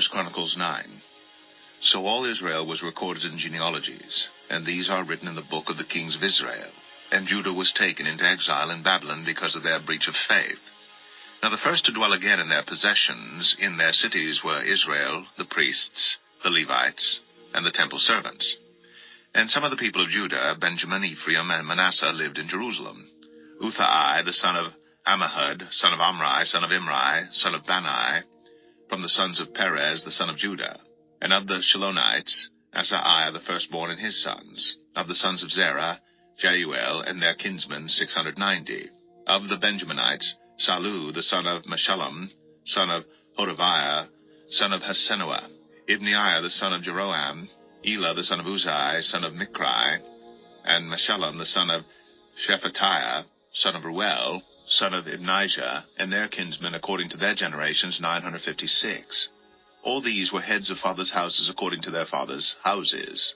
Chronicles 9. So all Israel was recorded in genealogies, and these are written in the book of the kings of Israel. And Judah was taken into exile in Babylon because of their breach of faith. Now the first to dwell again in their possessions in their cities were Israel, the priests, the Levites, and the temple servants. And some of the people of Judah, Benjamin, Ephraim, and Manasseh, lived in Jerusalem. Uthai, the son of Ammihud, son of Omri, son of Imri, son of Bani, from the sons of Perez, the son of Judah. And of the Shilonites, Asaiah the firstborn and his sons. Of the sons of Zerah, Jeuel and their kinsmen, 690. Of the Benjaminites, Salu the son of Meshullam, son of Hodaviah, son of Hasenuah. Ibneiah the son of Jeroham, Elah the son of Uzai, son of Mikri, and Meshullam the son of Shephatiah, son of Ruel, son of Ibnijah, and their kinsmen according to their generations, 956. All these were heads of fathers' houses according to their fathers' houses.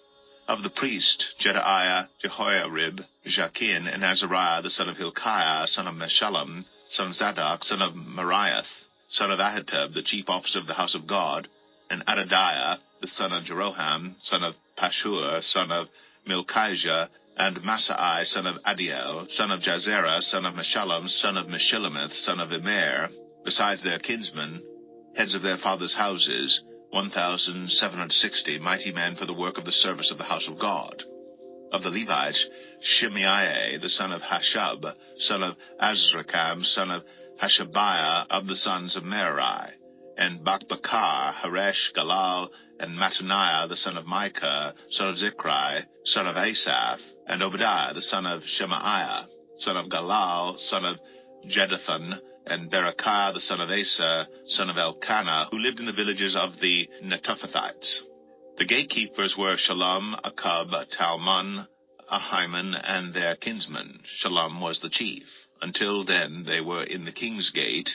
Of the priest, Jedaiah, Jehoiarib, Jachin, and Azariah the son of Hilkiah, son of Meshullam, son of Zadok, son of Meriath, son of Ahitub, the chief officer of the house of God, and Adadiah, the son of Jeroham, son of Pashur, son of Milchijah, and Masai, son of Adiel, son of Jazerah, son of Meshullam, son of Meshilemeth, son of Immer, besides their kinsmen, heads of their fathers' houses, 1,760 mighty men for the work of the service of the house of God. Of the Levites, Shimei, the son of Hashub, son of Azrikam, son of Hashabiah, of the sons of Merari, and Bakbakar, Haresh, Galal, and Mattaniah, the son of Micah, son of Zikri, son of Asaph, and Obadiah, the son of Shemaiah, son of Galal, son of Jeduthun, and Berechiah, the son of Asa, son of Elkanah, who lived in the villages of the Netophathites. The gatekeepers were Shalom, Akub, Talmon, Ahiman, and their kinsmen. Shalom was the chief. Until then they were in the king's gate,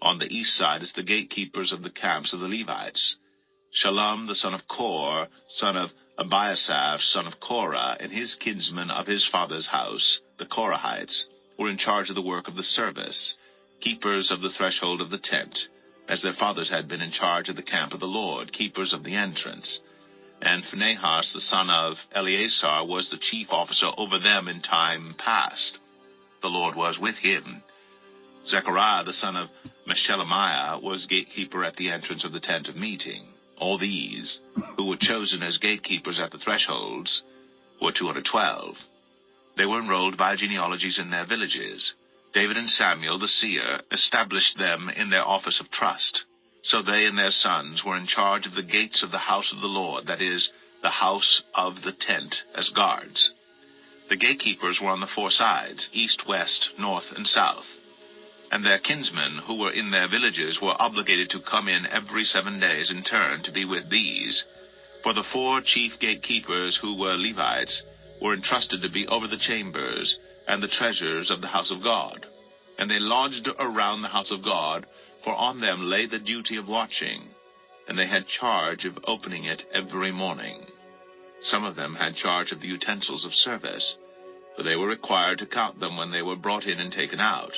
on the east side as the gatekeepers of the camps of the Levites. Shalom, the son of Kor, son of Abiasaph, son of Korah, and his kinsmen of his father's house, the Korahites, were in charge of the work of the service, keepers of the threshold of the tent, as their fathers had been in charge of the camp of the Lord, keepers of the entrance. And Phinehas, the son of Eleazar, was the chief officer over them in time past. The Lord was with him. Zechariah, the son of Meshelemiah, was gatekeeper at the entrance of the tent of meeting. All these, who were chosen as gatekeepers at the thresholds, were 212. They were enrolled by genealogies in their villages. David and Samuel, the seer, established them in their office of trust. So they and their sons were in charge of the gates of the house of the Lord, that is, the house of the tent, as guards. The gatekeepers were on the four sides, east, west, north, and south. And their kinsmen, who were in their villages, were obligated to come in every 7 days in turn to be with these. For the four chief gatekeepers, who were Levites, were entrusted to be over the chambers and the treasures of the house of God. And they lodged around the house of God, for on them lay the duty of watching, and they had charge of opening it every morning. Some of them had charge of the utensils of service, for they were required to count them when they were brought in and taken out.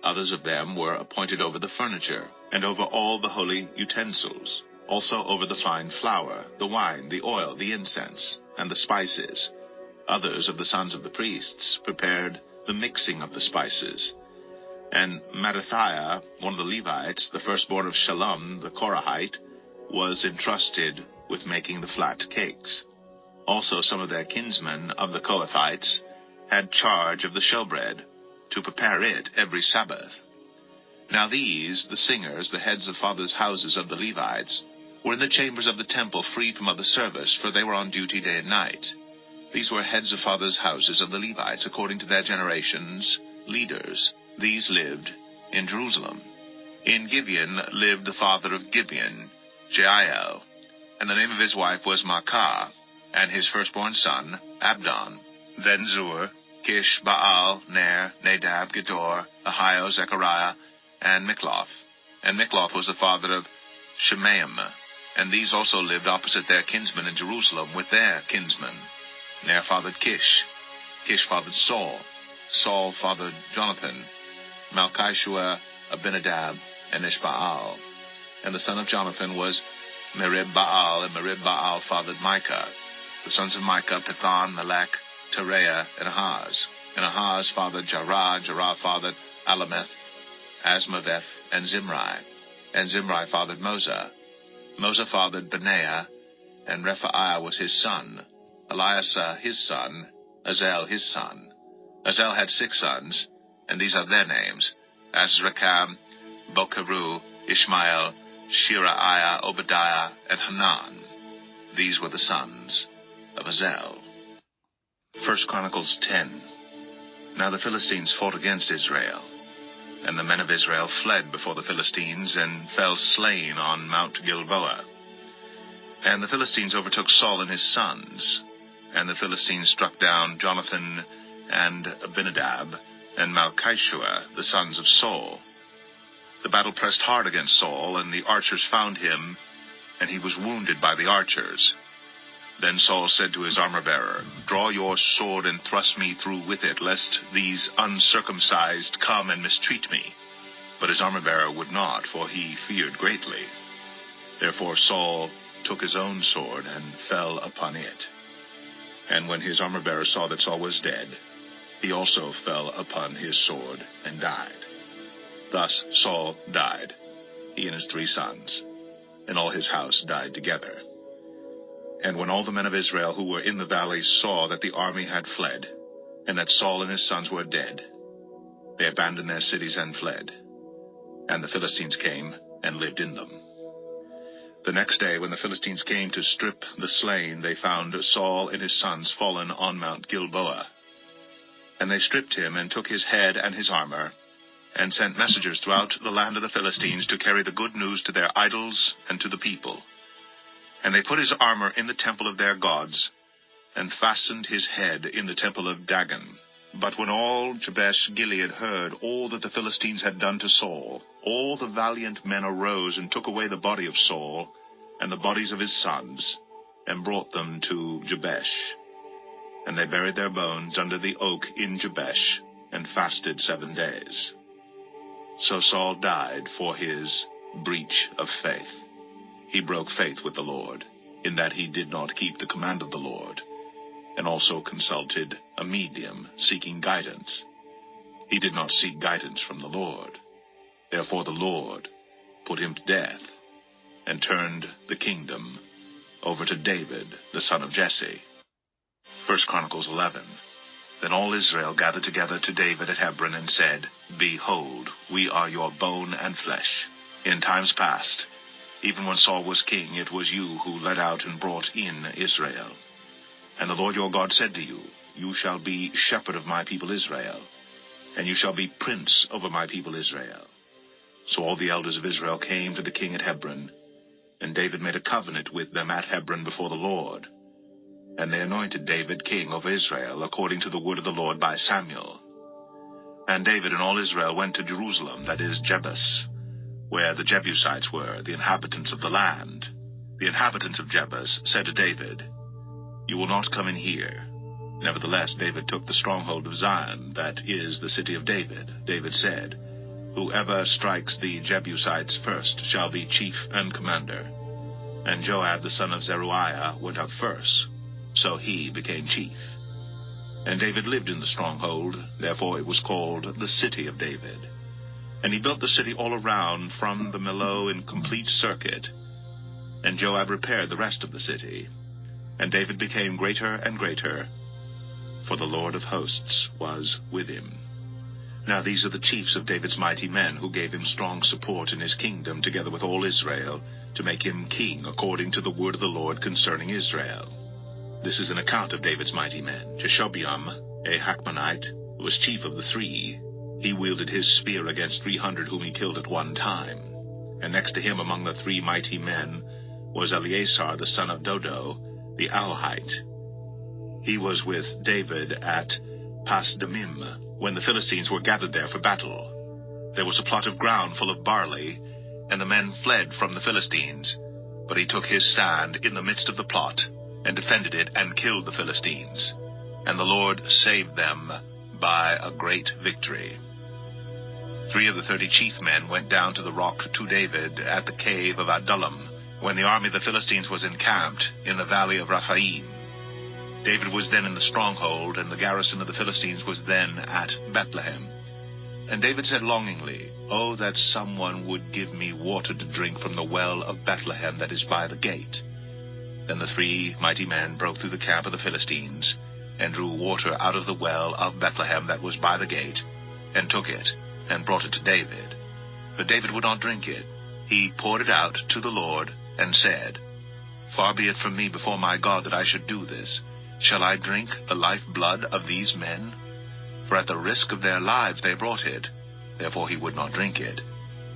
Others of them were appointed over the furniture, and over all the holy utensils, also over the fine flour, the wine, the oil, the incense, and the spices. Others of the sons of the priests prepared the mixing of the spices. And Mattathiah, one of the Levites, the firstborn of Shalom, the Korahite, was entrusted with making the flat cakes. Also some of their kinsmen of the Kohathites had charge of the showbread, to prepare it every Sabbath. Now these, the singers, the heads of fathers' houses of the Levites, were in the chambers of the temple free from other service, for they were on duty day and night. These were heads of fathers' houses of the Levites, according to their generations, leaders. These lived in Jerusalem. In Gibeon lived the father of Gibeon, Jeiel, and the name of his wife was Maacah, and his firstborn son, Abdon. Then Zur, Kish, Baal, Ner, Nadab, Gedor, Ahio, Zechariah, and Mikloth. And Mikloth was the father of Shemaim. And these also lived opposite their kinsmen in Jerusalem with their kinsmen. Ner fathered Kish. Kish fathered Saul. Saul fathered Jonathan, Malchishua, Abinadab, and Ishbaal. And the son of Jonathan was Merib-Baal, and Merib-Baal fathered Micah. The sons of Micah, Pithon, Melech, Tereah, and Ahaz. And Ahaz fathered Jarrah. Jarrah fathered Alameth, Asmaveth, and Zimri. And Zimri fathered Moza. Moza fathered Benaiah, and Rephaiah was his son. Eliasah his son, Azel his son. Azel had 6 sons, and these are their names: Azrikam, Bokeru, Ishmael, Shiraiah, Obadiah, and Hanan. These were the sons of Azel. 1 Chronicles 10. Now the Philistines fought against Israel, and the men of Israel fled before the Philistines, and fell slain on Mount Gilboa. And the Philistines overtook Saul and his sons, and the Philistines struck down Jonathan and Abinadab and Malchishua, the sons of Saul. The battle pressed hard against Saul, and the archers found him, and he was wounded by the archers. Then Saul said to his armor-bearer, "Draw your sword and thrust me through with it, lest these uncircumcised come and mistreat me." But his armor-bearer would not, for he feared greatly. Therefore Saul took his own sword and fell upon it. And when his armor-bearer saw that Saul was dead, he also fell upon his sword and died. Thus Saul died, he and his 3 sons, and all his house died together. And when all the men of Israel who were in the valley saw that the army had fled, and that Saul and his sons were dead, they abandoned their cities and fled. And the Philistines came and lived in them. The next day, when the Philistines came to strip the slain, they found Saul and his sons fallen on Mount Gilboa. And they stripped him, and took his head and his armor, and sent messengers throughout the land of the Philistines to carry the good news to their idols and to the people. And they put his armor in the temple of their gods, and fastened his head in the temple of Dagon. But when all Jabesh-Gilead heard all that the Philistines had done to Saul, all the valiant men arose and took away the body of Saul, and the bodies of his sons, and brought them to Jabesh. And they buried their bones under the oak in Jabesh, and fasted 7 days. So Saul died for his breach of faith. He broke faith with the Lord, in that he did not keep the command of the Lord, and also consulted a medium, seeking guidance. He did not seek guidance from the Lord. Therefore the Lord put him to death, and turned the kingdom over to David, the son of Jesse. 1 Chronicles 11. Then all Israel gathered together to David at Hebron, and said, "Behold, we are your bone and flesh. In times past, even when Saul was king, it was you who led out and brought in Israel. And the Lord your God said to you, You shall be shepherd of my people Israel, and you shall be prince over my people Israel." So all the elders of Israel came to the king at Hebron, and David made a covenant with them at Hebron before the Lord. And they anointed David king over Israel, according to the word of the Lord by Samuel. And David and all Israel went to Jerusalem, that is Jebus, where the Jebusites were, the inhabitants of the land. The inhabitants of Jebus said to David, "You will not come in here." Nevertheless, David took the stronghold of Zion, that is, the city of David. David said, "Whoever strikes the Jebusites first shall be chief and commander." And Joab the son of Zeruiah went up first, so he became chief. And David lived in the stronghold, therefore it was called the city of David. And he built the city all around from the Millo in complete circuit. And Joab repaired the rest of the city. And David became greater and greater, for the Lord of hosts was with him. Now these are the chiefs of David's mighty men, who gave him strong support in his kingdom, together with all Israel, to make him king according to the word of the Lord concerning Israel. This is an account of David's mighty men. Jeshobeam, a Hachmonite, who was chief of the 3, he wielded his spear against 300 whom he killed at one time. And next to him among the 3 mighty men was Eleazar the son of Dodo, the Ahohite. He was with David at Pasdamim, when the Philistines were gathered there for battle. There was a plot of ground full of barley, and the men fled from the Philistines. But he took his stand in the midst of the plot, and defended it, and killed the Philistines. And the Lord saved them by a great victory. 3 of the 30 chief men went down to the rock to David at the cave of Adullam, when the army of the Philistines was encamped in the valley of Rephaim. David was then in the stronghold, and the garrison of the Philistines was then at Bethlehem. And David said longingly, "Oh, that someone would give me water to drink from the well of Bethlehem that is by the gate." Then the 3 mighty men broke through the camp of the Philistines, and drew water out of the well of Bethlehem that was by the gate, and took it, and brought it to David. But David would not drink it. He poured it out to the Lord, and said, "Far be it from me before my God that I should do this. Shall I drink the life-blood of these men?" For at the risk of their lives they brought it. Therefore he would not drink it.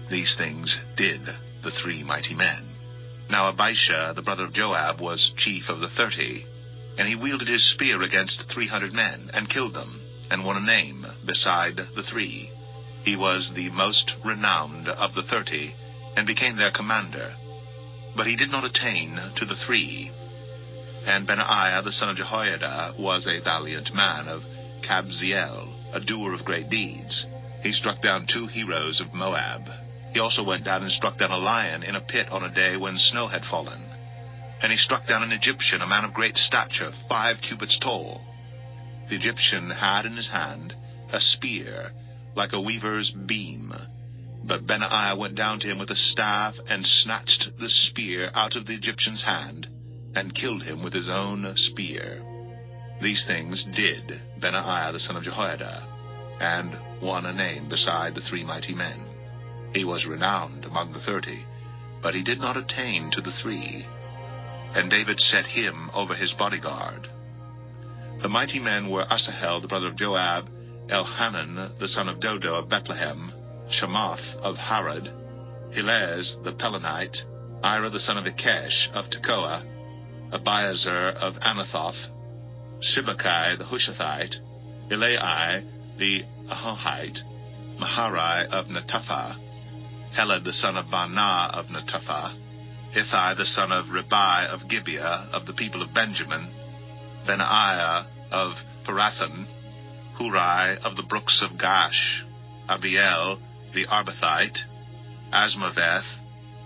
These things did the 3 mighty men. Now Abishai, the brother of Joab, was chief of the 30, and he wielded his spear against 300 men, and killed them, and won a name beside the 3. He was the most renowned of the 30, and became their commander. But he did not attain to the 3. And Benaiah the son of Jehoiada was a valiant man of Kabzeel, a doer of great deeds. He struck down 2 heroes of Moab. He also went down and struck down a lion in a pit on a day when snow had fallen. And he struck down an Egyptian, a man of great stature, 5 cubits tall. The Egyptian had in his hand a spear, like a weaver's beam. But Benaiah went down to him with a staff, and snatched the spear out of the Egyptian's hand, and killed him with his own spear. These things did Benaiah the son of Jehoiada, and won a name beside the 3 mighty men. He was renowned among the 30, but he did not attain to the 3. And David set him over his bodyguard. The mighty men were Asahel the brother of Joab, Elhanan the son of Dodo of Bethlehem, Shemoth of Harod, Helez the Pelonite, Ira the son of Ikesh of Tekoa, Abiezer of Anathoth, Sibbecai the Hushathite, Elai the Ahohite, Maharai of Netopha, Heled the son of Baanah of Netopha, Ittai the son of Ribai of Gibeah of the people of Benjamin, Benaiah of Pirathon, Hurai of the brooks of Gash, Abiel the Arbathite, Asmaveth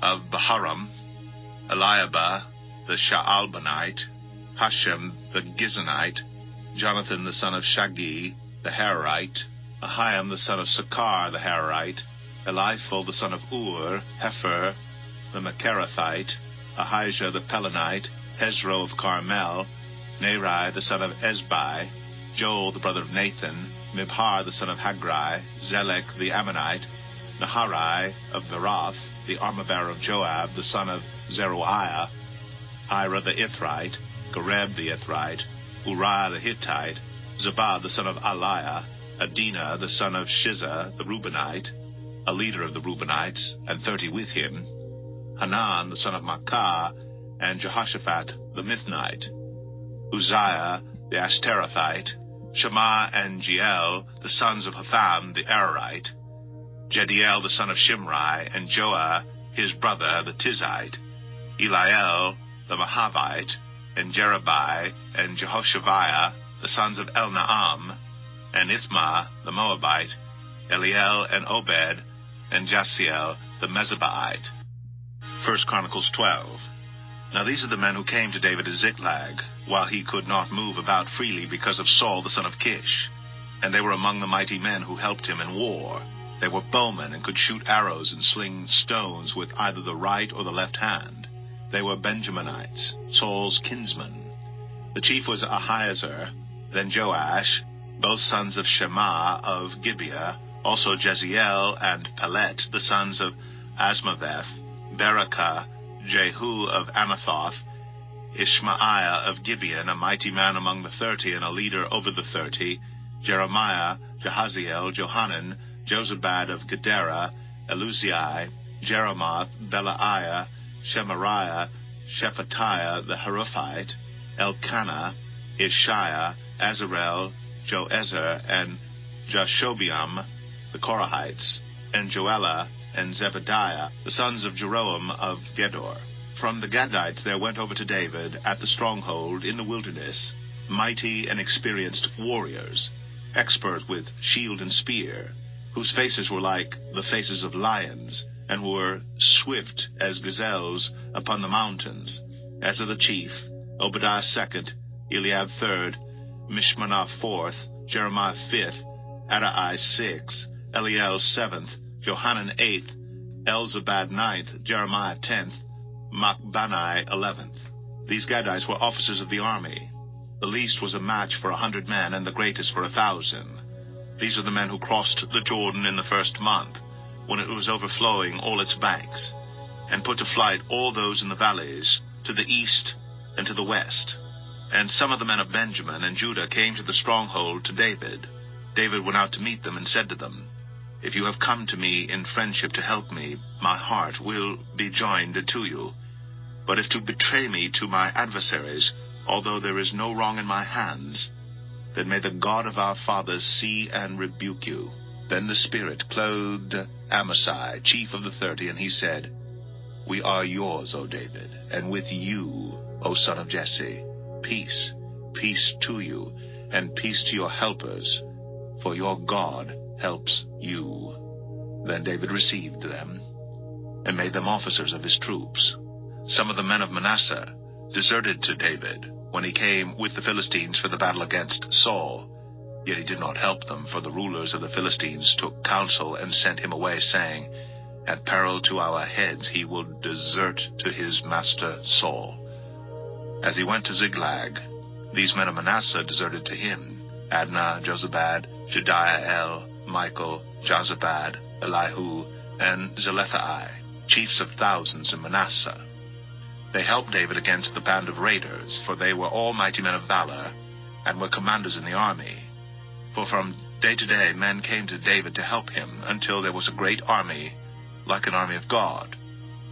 of Baharam, Eliabah the Shaalbanite, Hashem the Gizonite, Jonathan the son of Shagi the Hararite, Ahiam the son of Sakar the Hararite, Eliphel the son of Ur, Hefer the Macherathite, Ahijah the Pelonite, Hezro of Carmel, Neri the son of Ezbai, Joel the brother of Nathan, Mibhar the son of Hagri, Zelek the Ammonite, Naharai of Beroth, the armor-bearer of Joab the son of Zeruiah, Ira the Ithrite, Gareb the Ithrite, Uriah the Hittite, Zabad the son of Aliah, Adina the son of Shiza the Reubenite, a leader of the Reubenites, and 30 with him, Hanan the son of Makkah, and Jehoshaphat the Mithnite, Uzziah the Ashterathite, Shema and Jeiel the sons of Hatham the Ararite, Jediel the son of Shimri, and Joah his brother the Tizite, Eliel the Mahavite, and Jerubai and Jehoshaviah the sons of Elnaam, and Ithma the Moabite, Eliel and Obed, and Jasiel the Mezabaite. 1 Chronicles 12. Now these are the men who came to David at Ziklag, while he could not move about freely because of Saul the son of Kish. And they were among the mighty men who helped him in war. They were bowmen and could shoot arrows and sling stones with either the right or the left hand. They were Benjaminites, Saul's kinsmen. The chief was Ahiezer, then Joash, both sons of Shema of Gibeah, also Jeziel and Pelet, the sons of Asmaveth, Berakah, Jehu of Anathoth, Ishmaiah of Gibeon, a mighty man among the 30 and a leader over the 30, Jeremiah, Jahaziel, Johanan, Jozabad of Gedera, Eluzai, Jeremoth, Belaiah, Shemariah, Shephatiah the Haruphite, Elkanah, Ishiah, Azarel, Joezer, and Jashobeam, the Korahites, and Joelah, and Zebediah, the sons of Jeroam of Gedor. From the Gadites there went over to David at the stronghold in the wilderness mighty and experienced warriors, expert with shield and spear. whose faces were like the faces of lions, and were swift as gazelles upon the mountains. As of the chief, Obadiah second, Eliab third, Mishmanah fourth, Jeremiah fifth, Adai sixth, Eliel seventh, Johanan eighth, Elzabad ninth, Jeremiah 10th, Machbanai 11th. These Gadites were officers of the army. The least was a match for 100 men, and the greatest for 1,000. These are the men who crossed the Jordan in the first month, when it was overflowing all its banks, and put to flight all those in the valleys, to the east and to the west. And some of the men of Benjamin and Judah came to the stronghold to David. David went out to meet them and said to them, "If you have come to me in friendship to help me, my heart will be joined to you. But if to betray me to my adversaries, although there is no wrong in my hands, then may the God of our fathers see and rebuke you." Then the Spirit clothed Amasai, chief of the 30, and he said, "We are yours, O David, and with you, O son of Jesse. Peace, peace to you, and peace to your helpers, for your God helps you." Then David received them, and made them officers of his troops. Some of the men of Manasseh deserted to David when he came with the Philistines for the battle against Saul. Yet he did not help them, for the rulers of the Philistines took counsel and sent him away, saying, "At peril to our heads he will desert to his master Saul." As he went to Ziklag, these men of Manasseh deserted to him: Adnah, Jozabad, Jediael, Michael, Jozabad, Elihu, and Zelethai, chiefs of thousands in Manasseh. They helped David against the band of raiders, for they were all mighty men of valor, and were commanders in the army. For from day to day men came to David to help him, until there was a great army, like an army of God.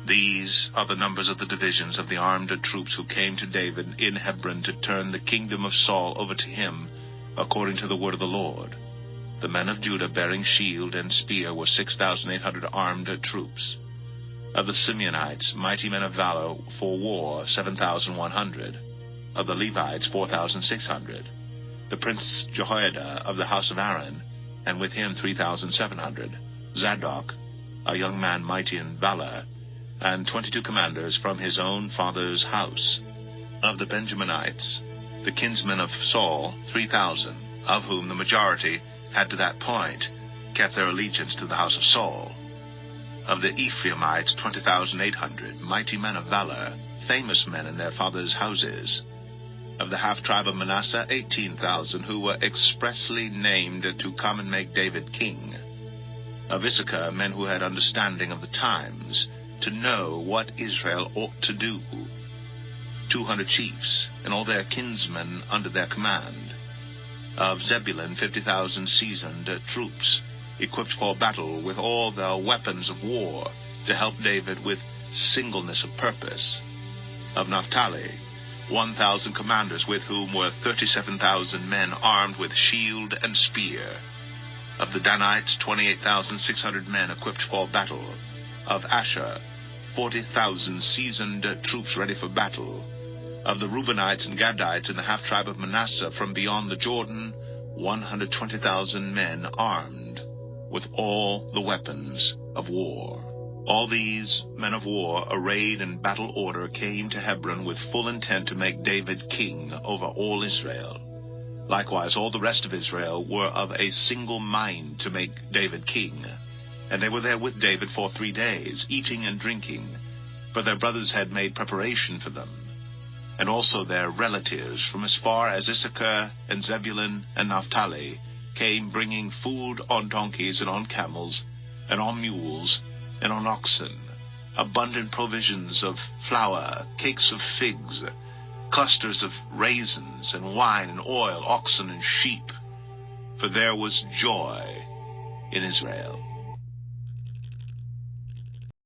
These are the numbers of the divisions of the armed troops who came to David in Hebron to turn the kingdom of Saul over to him, according to the word of the Lord. The men of Judah bearing shield and spear were 6,800 armed troops. Of the Simeonites, mighty men of valor for war, 7,100. Of the Levites, 4,600. The prince Jehoiada of the house of Aaron, and with him 3,700. Zadok, a young man mighty in valor, and 22 commanders from his own father's house. Of the Benjaminites, the kinsmen of Saul, 3,000, of whom the majority had to that point kept their allegiance to the house of Saul. Of the Ephraimites, 20,800, mighty men of valor, famous men in their fathers' houses. Of the half-tribe of Manasseh, 18,000, who were expressly named to come and make David king. Of Issachar, men who had understanding of the times, to know what Israel ought to do. 200 chiefs, and all their kinsmen under their command. Of Zebulun, 50,000 seasoned troops, equipped for battle with all the weapons of war, to help David with singleness of purpose. Of Naphtali, 1,000 commanders, with whom were 37,000 men armed with shield and spear. Of the Danites, 28,600 men equipped for battle. Of Asher, 40,000 seasoned troops ready for battle. Of the Reubenites and Gadites in the half-tribe of Manasseh from beyond the Jordan, 120,000 men armed with all the weapons of war. All these men of war, arrayed in battle order, came to Hebron with full intent to make David king over all Israel. Likewise, all the rest of Israel were of a single mind to make David king. And they were there with David for 3 days, eating and drinking, for their brothers had made preparation for them. And also their relatives from as far as Issachar and Zebulun and Naphtali came, bringing food on donkeys and on camels and on mules and on oxen, abundant provisions of flour, cakes of figs, clusters of raisins, and wine and oil, oxen and sheep. For there was joy in Israel.